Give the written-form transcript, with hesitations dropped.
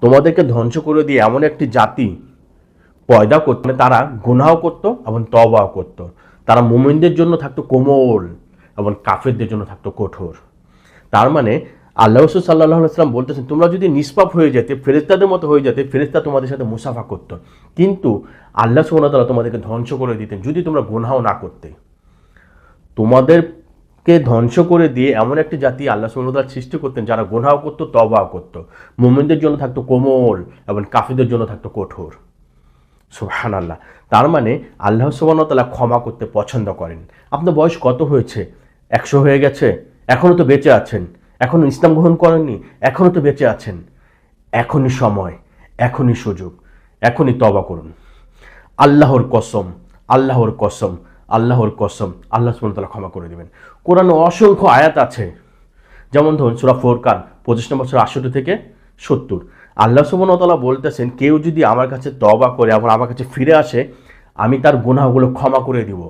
তোমাদেরকে ধ্বংস করে দিয়ে এমন একটি জাতি পয়দা করতো, তারা গুনাহ করত এবং তওবাও করত। তারা মুমিনদের জন্য থাকতো কোমল এবং কাফেরদের জন্য থাকতো কঠোর। তার মানে আল্লাহ রাসূল সাল্লাল্লাহু আলাইহি ওয়াসাল্লাম বলতেছেন, তোমরা যদি নিষ্পাপ হয়ে যেতে, ফেরেশতাদের মতো হয়ে যেতে, ফেরেশতা তোমাদের সাথে মুসাফা করতো, কিন্তু আল্লাহ সুবহানাহু ওয়া তাআলা তোমাদেরকে ধ্বংস করে দিতেন যদি তোমরা গুনাহ না করতে। তোমাদেরকে ধ্বংস করে দিয়ে এমন একটি জাতি আল্লাহ সুবহানাহু ওয়া তাআলা সৃষ্টি করতেন যারা গুনাহ করতো, তওবা করতো, মুমিনদের জন্য থাকতো কোমল এবং কাফেরদের জন্য থাকতো কঠোর। সুবহানাল্লাহ। তার মানে আল্লাহ সুবহানাহু ওয়া তাআলা ক্ষমা করতে পছন্দ করেন। আপনার বয়স কত হয়েছে? 100 হয়ে গেছে? এখনো তো বেঁচে আছেন, এখনো ইসলাম গ্রহণ করেননি, এখনো তো বেঁচে আছেন। এখনই সময়, এখনই সুযোগ, এখনই তওবা করুন। আল্লাহর কসম, আল্লাহর কসম, আল্লাহর কসম, আল্লাহ সুবহানাহু ওয়া তাআলা ক্ষমা করে দিবেন। কোরআনে অসংখ্য আয়াত আছে, যেমন ধরুন সূরা ফুরকান 25 নম্বর সূরা 68 থেকে 70। আল্লাহ সুবহানাহু ওয়া তাআলা বলতেছেন, কেউ যদি আমার কাছে তওবা করে এবং আমার কাছে ফিরে আসে, আমি তার গুনাহগুলো ক্ষমা করে দিব।